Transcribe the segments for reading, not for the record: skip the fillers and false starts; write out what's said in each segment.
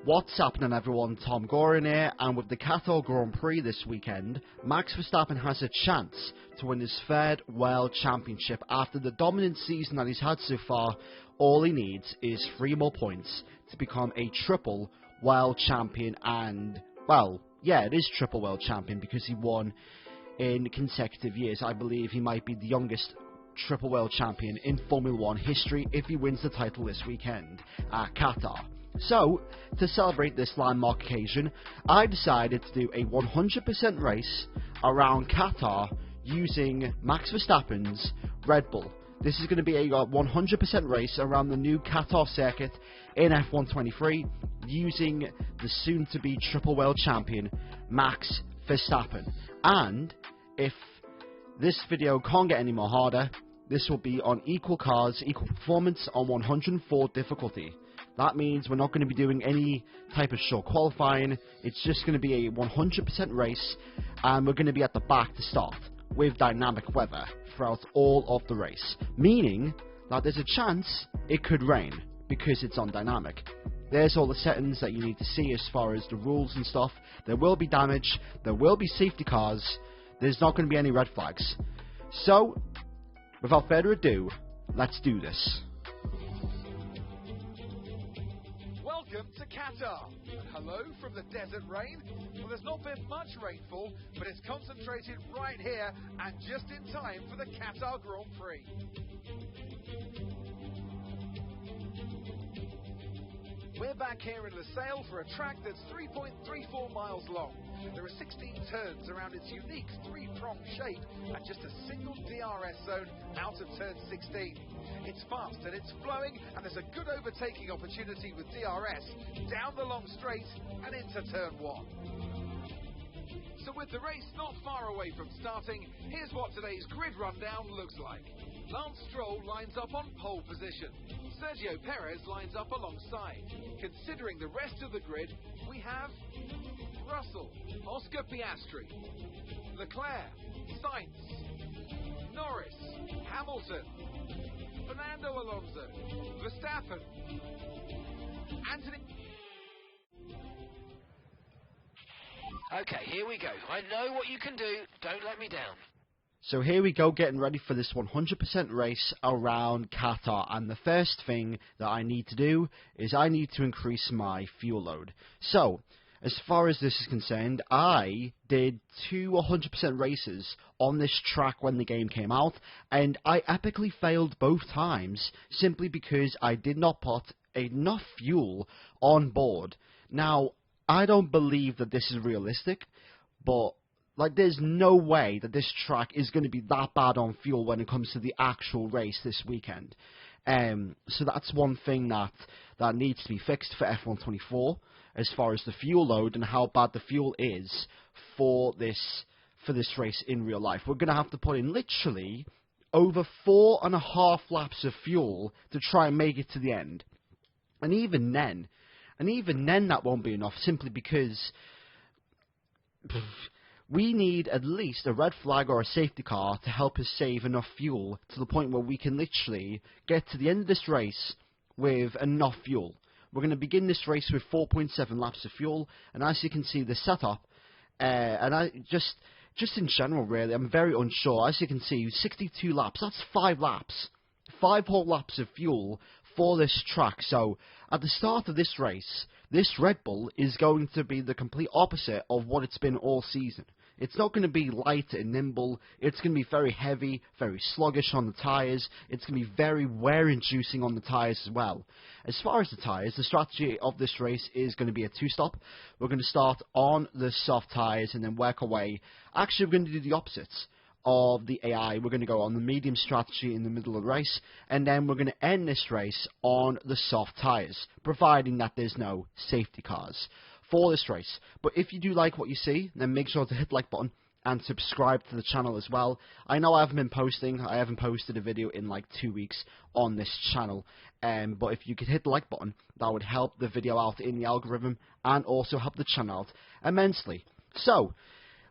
What's happening, everyone? TomGorian here, and with the Qatar Grand Prix this weekend, Max Verstappen has a chance to win his third World Championship. After the dominant season that he's had so far, all he needs is 3 more points to become a triple World Champion. And, well, yeah, it is triple World Champion because he won in consecutive years. I believe he might be the youngest triple World Champion in Formula 1 history if he wins the title this weekend at Qatar. So, to celebrate this landmark occasion, I decided to do a 100% race around Qatar using Max Verstappen's Red Bull. This is going to be a 100% race around the new Qatar circuit in F123 using the soon-to-be triple world champion Max Verstappen. And if this video can't get any more harder, this will be on equal cars, equal performance on 104 difficulty. That means we're not going to be doing any type of short qualifying. It's just going to be a 100% race, and we're going to be at the back to start with dynamic weather throughout all of the race, meaning that there's a chance it could rain because it's on dynamic. There's all the settings that you need to see as far as the rules and stuff. There will be damage, there will be safety cars, there's not going to be any red flags. So, without further ado, let's do this. Welcome to Qatar, and hello from the desert rain. Well, there's not been much rainfall, but it's concentrated right here and just in time for the Qatar Grand Prix. We're back here in Lusail for a track that's 3.34 miles long. There are 16 turns around its unique 3-prong shape and just a single DRS zone out of turn 16. It's fast and it's flowing, and there's a good overtaking opportunity with DRS down the long straight and into turn 1. So with the race not far away from starting, here's what today's grid rundown looks like. Lance Stroll lines up on pole position. Sergio Perez lines up alongside. Considering the rest of the grid, we have Russell, Oscar Piastri, Leclerc, Sainz, Norris, Hamilton, Fernando Alonso, Verstappen, Anthony. Okay, here we go. I know what you can do. Don't let me down. So here we go, getting ready for this 100% race around Qatar, and the first thing that I need to do is I need to increase my fuel load. So, as far as this is concerned, I did 2 100% races on this track when the game came out, and I epically failed both times simply because I did not put enough fuel on board. Now, I don't believe that this is realistic, but there's no way that this track is going to be that bad on fuel when it comes to the actual race this weekend. So that's one thing that needs to be fixed for F124 as far as the fuel load and how bad the fuel is for this race in real life. We're going to have to put in literally over 4.5 laps of fuel to try and make it to the end. And even then that won't be enough, simply because we need at least a red flag or a safety car to help us save enough fuel to the point where we can literally get to the end of this race with enough fuel. We're going to begin this race with 4.7 laps of fuel, and as you can see, the setup, and I just in general, really, I'm very unsure. As you can see, 62 laps, that's 5 laps. 5 whole laps of fuel for this track. So, at the start of this race, this Red Bull is going to be the complete opposite of what it's been all season. It's not going to be light and nimble. It's going to be very heavy, very sluggish on the tyres. It's going to be very wear-inducing on the tyres as well. As far as the tyres, the strategy of this race is going to be a 2-stop. We're going to start on the soft tyres and then work our way. Actually, we're going to do the opposites of the AI. We're going to go on the medium strategy in the middle of the race, and then we're going to end this race on the soft tyres, providing that there's no safety cars for this race. But if you do like what you see, then make sure to hit the like button and subscribe to the channel as well. I know I haven't been posting. I haven't posted a video in like 2 weeks on this channel, but if you could hit the like button, that would help the video out in the algorithm and also help the channel out immensely. So,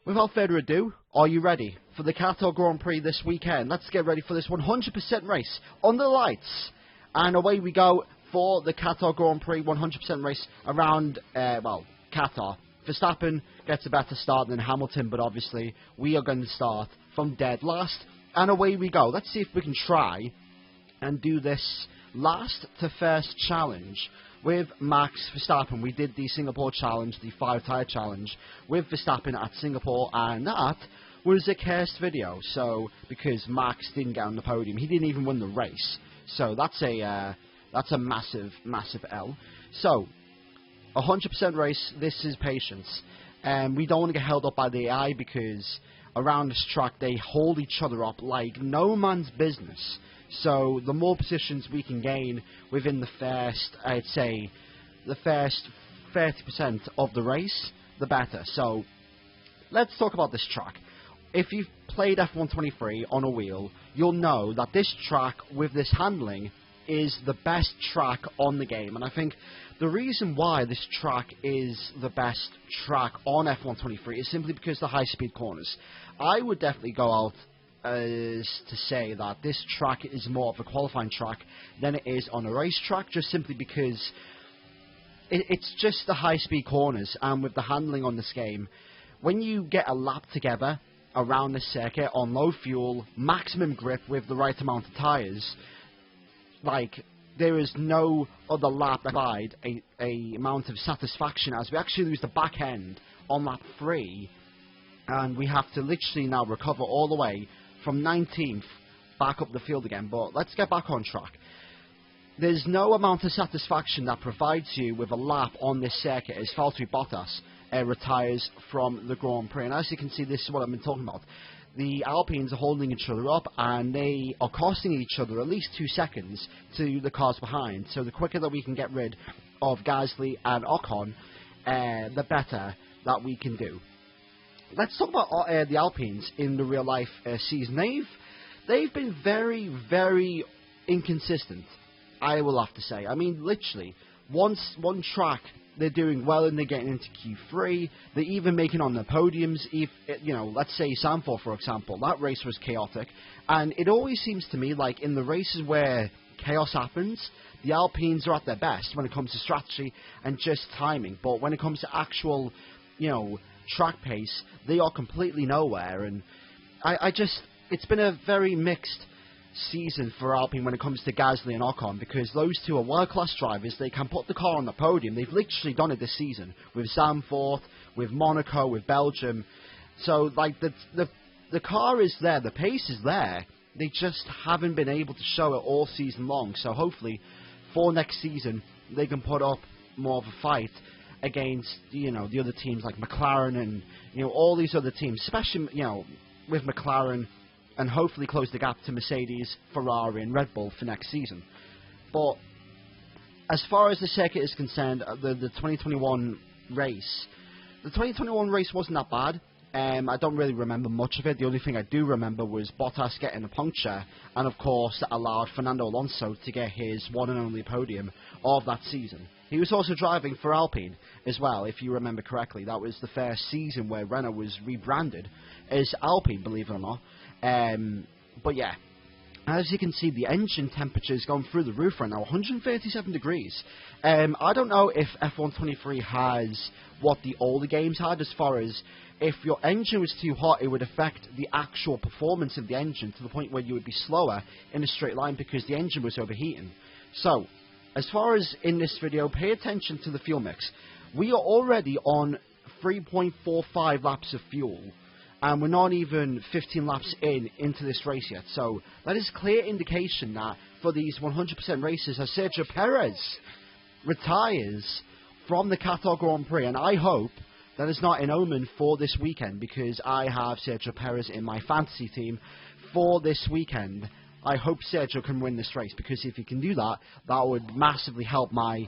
without further ado, are you ready for the Qatar Grand Prix this weekend? Let's get ready for this 100% race on the lights. And away we go. for the Qatar Grand Prix 100% race around, Qatar. Verstappen gets a better start than Hamilton, but obviously we are going to start from dead last. And away we go. Let's see if we can try and do this last to first challenge with Max Verstappen. We did the Singapore challenge, the 5-tyre challenge, with Verstappen at Singapore, and that was a cursed video. So, because Max didn't get on the podium, he didn't even win the race. So that's a massive, massive L. So, 100% race, this is patience. We don't want to get held up by the AI because around this track they hold each other up like no man's business. So the more positions we can gain within the first, I'd say, the first 30% of the race, the better. So let's talk about this track. If you've played F123 on a wheel, you'll know that this track with this handling is the best track on the game. And I think the reason why this track is the best track on F123 is simply because the high-speed corners. I would definitely go out as to say that this track is more of a qualifying track than it is on a racetrack, just simply because it's just the high-speed corners, and with the handling on this game, when you get a lap together around this circuit on low fuel, maximum grip with the right amount of tyres, like, there is no other lap that provide a amount of satisfaction, as we actually lose the back end on lap 3, and we have to literally now recover all the way from 19th back up the field again. But let's get back on track. There's no amount of satisfaction that provides you with a lap on this circuit as Valtteri Bottas retires from the Grand Prix. And as you can see, this is what I've been talking about. The Alpines are holding each other up, and they are costing each other at least 2 seconds to the cars behind. So the quicker that we can get rid of Gasly and Ocon, the better that we can do. Let's talk about the Alpines in the real-life season. They've been very, very inconsistent, I will have to say. I mean, literally, one track they're doing well and they're getting into Q3. They're even making on the podiums. If, let's say Sanford, for example, that race was chaotic. And it always seems to me like in the races where chaos happens, the Alpines are at their best when it comes to strategy and just timing. But when it comes to actual, track pace, they are completely nowhere. And it's been a very mixed season for Alpine when it comes to Gasly and Ocon, because those two are world-class drivers. They can put the car on the podium. They've literally done it this season with Zandvoort, with Monaco, with Belgium. So, like, the car is there, the pace is there. They just haven't been able to show it all season long. So hopefully for next season they can put up more of a fight against the other teams like McLaren and all these other teams, especially with McLaren, and hopefully close the gap to Mercedes, Ferrari and Red Bull for next season. But as far as the circuit is concerned, the 2021 race, wasn't that bad. I don't really remember much of it. The only thing I do remember was Bottas getting a puncture, and of course that allowed Fernando Alonso to get his one and only podium of that season. He was also driving for Alpine as well, if you remember correctly. That was the first season where Renault was rebranded as Alpine, believe it or not. But yeah, as you can see, the engine temperature is going through the roof right now, 137 degrees. I don't know if F123 has what the older games had, as far as if your engine was too hot, it would affect the actual performance of the engine to the point where you would be slower in a straight line because the engine was overheating. So, as far as in this video, pay attention to the fuel mix. We are already on 3.45 laps of fuel, and we're not even 15 laps into this race yet. So that is clear indication that for these 100% races, as Sergio Perez retires from the Qatar Grand Prix, and I hope that is not an omen for this weekend, because I have Sergio Perez in my fantasy team for this weekend. I hope Sergio can win this race, because if he can do that, that would massively help my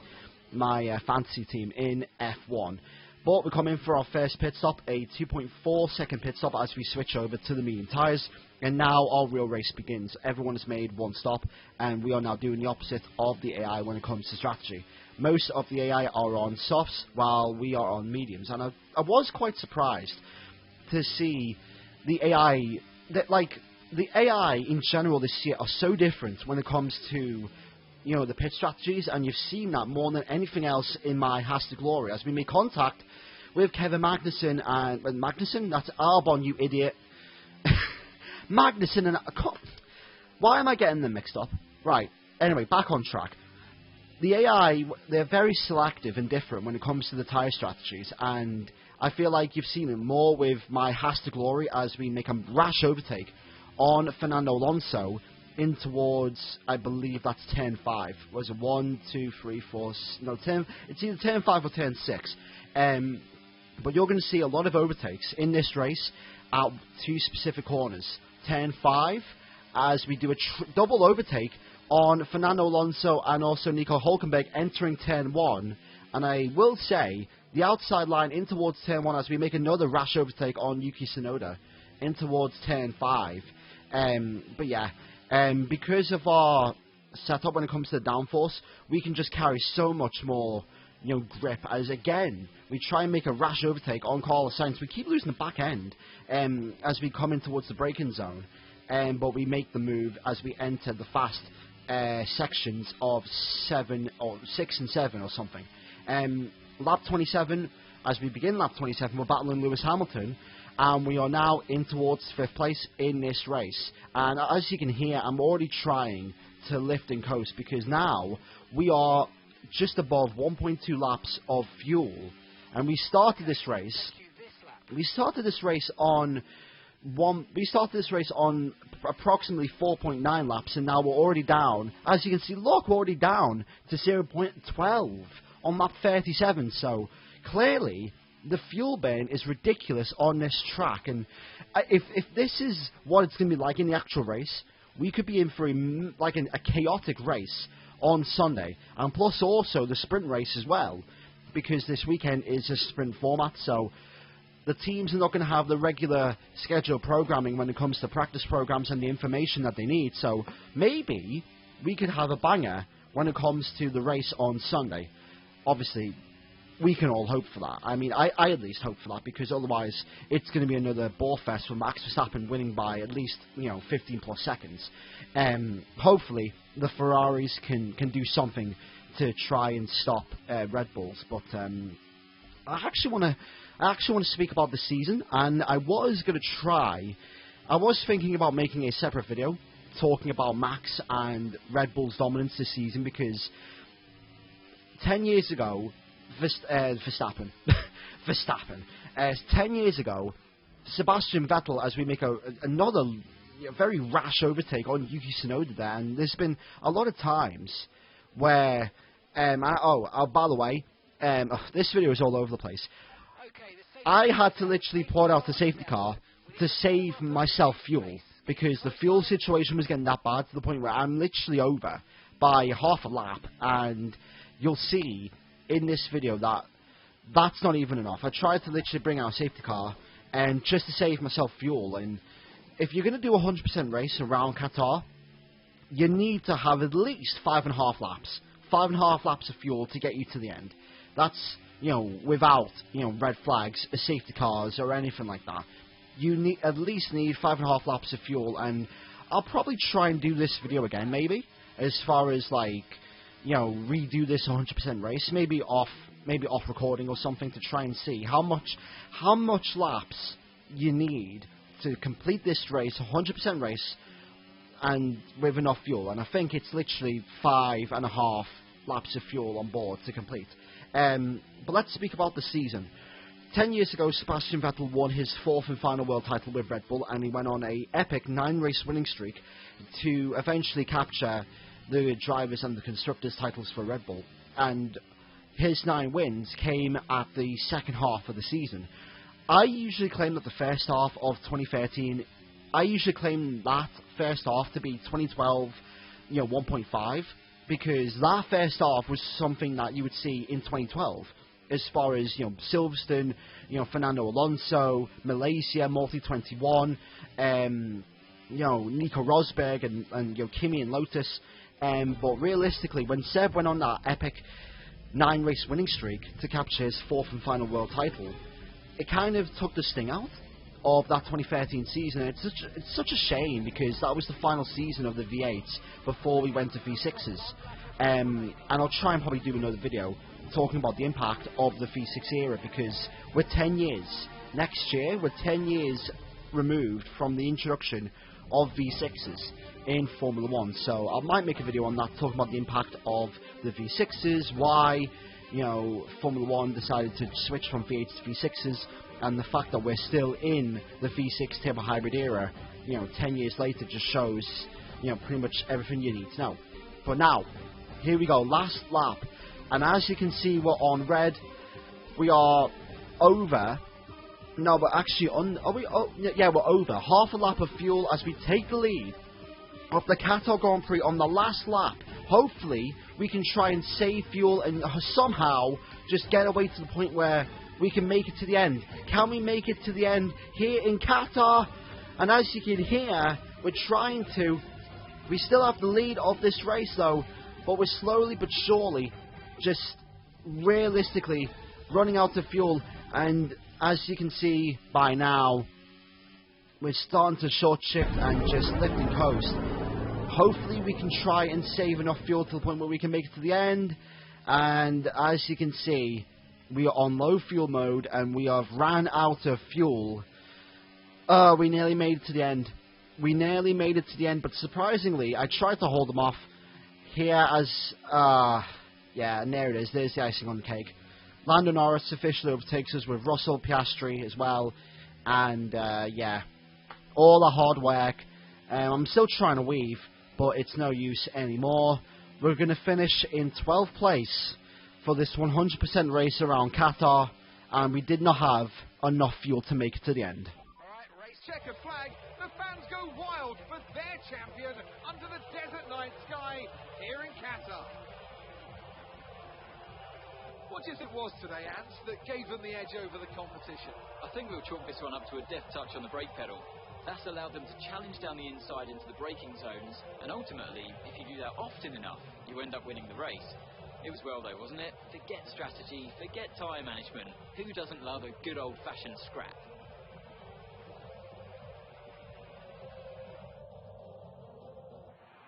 fantasy team in F1. But we come in for our first pit stop, a 2.4 second pit stop as we switch over to the medium tyres. And now our real race begins. Everyone has made one stop, and we are now doing the opposite of the AI when it comes to strategy. Most of the AI are on softs, while we are on mediums. And I was quite surprised to see the AI, the AI in general this year are so different when it comes to the pit strategies, and you've seen that more than anything else in my Has to Glory, as we made contact with Kevin Magnussen, and Magnussen, that's Albon, you idiot. Magnussen and... Why am I getting them mixed up? Right, anyway, back on track. The AI, they're very selective and different when it comes to the tyre strategies, and I feel like you've seen it more with my Has to Glory as we make a rash overtake on Fernando Alonso in towards, I believe that's turn 5. Was it 1, 2, 3, 4, no, turn, it's either turn 5 or turn 6. But you're going to see a lot of overtakes in this race at 2 specific corners. Turn 5, as we do a double overtake on Fernando Alonso and also Nico Hülkenberg entering turn 1. And I will say, the outside line in towards turn 1 as we make another rash overtake on Yuki Tsunoda in towards turn 5. But yeah, because of our setup when it comes to the downforce, we can just carry so much more grip, as again we try and make a rash overtake on Carlos Sainz. We keep losing the back end as we come in towards the braking zone, but we make the move as we enter the fast sections of 6 and 7 or something. Lap 27, as we begin lap 27, we're battling Lewis Hamilton, and we are now in towards 5th place in this race. And as you can hear, I'm already trying to lift and coast, because now we are just above 1.2 laps of fuel, and we started this race on approximately 4.9 laps, and now we're already down. As you can see, look, we're already down to 0.12 on lap 37. So clearly the fuel burn is ridiculous on this track, and if this is what it's going to be like in the actual race, we could be in for a chaotic race on Sunday, and plus also the sprint race as well, because this weekend is a sprint format, so the teams are not going to have the regular schedule programming when it comes to practice programs and the information that they need. So maybe we could have a banger when it comes to the race on Sunday. Obviously, we can all hope for that. I mean, I at least hope for that, because otherwise it's going to be another ball fest with Max Verstappen winning by at least 15 plus seconds. Hopefully the Ferraris can do something to try and stop Red Bulls. But I actually want to speak about the season, and I was thinking about making a separate video talking about Max and Red Bull's dominance this season, because 10 years ago, Verstappen. 10 years ago, Sebastian Vettel, as we make another very rash overtake on Yuki Tsunoda there, and there's been a lot of times where, by the way, this video is all over the place. I had to literally pull out the safety car to save myself fuel, because the fuel situation was getting that bad to the point where I'm literally over by half a lap, and you'll see in this video that that's not even enough. I tried to literally bring out a safety car and just to save myself fuel, and if you're going to do a 100% race around Qatar, you need to have at least 5.5 laps. 5.5 laps of fuel to get you to the end. That's, without, red flags, safety cars, or anything like that. You at least need 5.5 laps of fuel, and I'll probably try and do this video again, maybe, as far as, redo this 100% race, maybe off recording or something, to try and see how much laps you need to complete this race, 100% race, and with enough fuel. And I think it's literally 5.5 laps of fuel on board to complete. But let's speak about the season. 10 years ago, Sebastian Vettel won his 4th and final world title with Red Bull, and he went on a epic 9-race winning streak to eventually capture the drivers and the constructors titles for Red Bull. And his 9 wins came at the second half of the season. I usually claim that the first half of 2013, to be 2012, 1.5, because that first half was something that you would see in 2012, as far as, Silverstone, Fernando Alonso, Malaysia, Multi-21, Nico Rosberg, and Kimi and Lotus. But realistically, when Seb went on that epic 9-race winning streak to capture his 4th and final world title, it kind of took the sting out of that 2013 season. It's such a shame, because that was the final season of the V8s before we went to V6s. and I'll try and probably do another video talking about the impact of the V6 era, because we're 10 years, next year, we're 10 years removed from the introduction of V6s in Formula 1, so I might make a video on that, talking about the impact of the V6s, why, you know, Formula 1 decided to switch from V8s to V6s, and the fact that we're still in the V6 turbo hybrid era, you know, 10 years later just shows, you know, pretty much everything you need to know. But now, here we go, last lap, and as you can see, we're on red. We are over. No, we're actually on. Are we? Oh, yeah, we're over half a lap of fuel as we take the lead of the Qatar Grand Prix on the last lap. Hopefully, we can try and save fuel and somehow just get away to the point where we can make it to the end. Can we make it to the end here in Qatar? And as you can hear, we're trying to. We still have the lead of this race though, but we're slowly but surely just realistically running out of fuel. And as you can see by now, we're starting to short shift and just lift and coast. Hopefully we can try and save enough fuel to the point where we can make it to the end. And as you can see, we are on low fuel mode and we have ran out of fuel. We nearly made it to the end. We nearly made it to the end, but surprisingly, I tried to hold them off here as, yeah, and there it is. There's the icing on the cake. Lando Norris officially overtakes us with Russell Piastri as well, and yeah, all the hard work. I'm still trying to weave, but it's no use anymore. We're going to finish in 12th place for this 100% race around Qatar, and we did not have enough fuel to make it to the end. Alright, race checkered flag. The fans go wild for their champion under the desert night sky here in Qatar. What do you think it was today, Ants, that gave them the edge over the competition? I think we'll chalk this one up to a deft touch on the brake pedal. That's allowed them to challenge down the inside into the braking zones, and ultimately, if you do that often enough, you end up winning the race. It was well though, wasn't it? Forget strategy, forget tyre management. Who doesn't love a good old-fashioned scrap?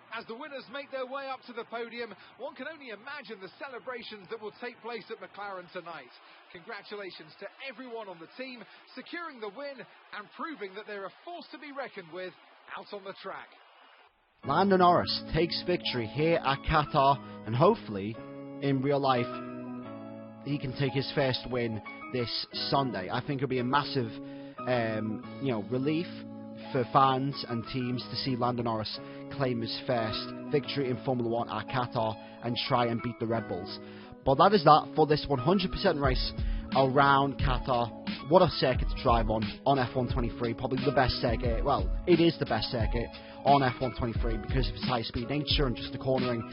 As the winners make their way up to the podium, one can only imagine the celebrations that will take place at McLaren tonight. Congratulations to everyone on the team, securing the win and proving that they're a force to be reckoned with out on the track. Lando Norris takes victory here at Qatar, and hopefully, in real life, he can take his first win this Sunday. I think it'll be a massive, you know, relief for fans and teams to see Lando Norris claim his first victory in Formula 1 at Qatar and try and beat the Red Bulls. But that is that for this 100% race around Qatar. What a circuit to drive on F123, probably the best circuit. Well, it is the best circuit on F123 because of its high speed nature and just the cornering,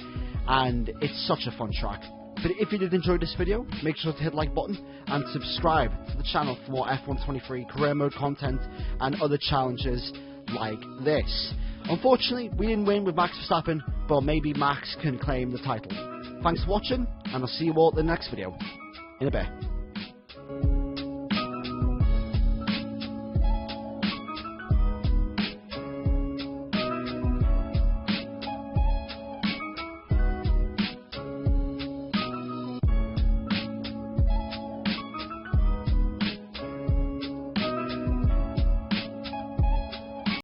and it's such a fun track. But if you did enjoy this video, make sure to hit the like button and subscribe to the channel for more F123 career mode content and other challenges like this. Unfortunately, we didn't win with Max Verstappen, but maybe Max can claim the title. Thanks for watching, and I'll see you all in the next video. In a bit.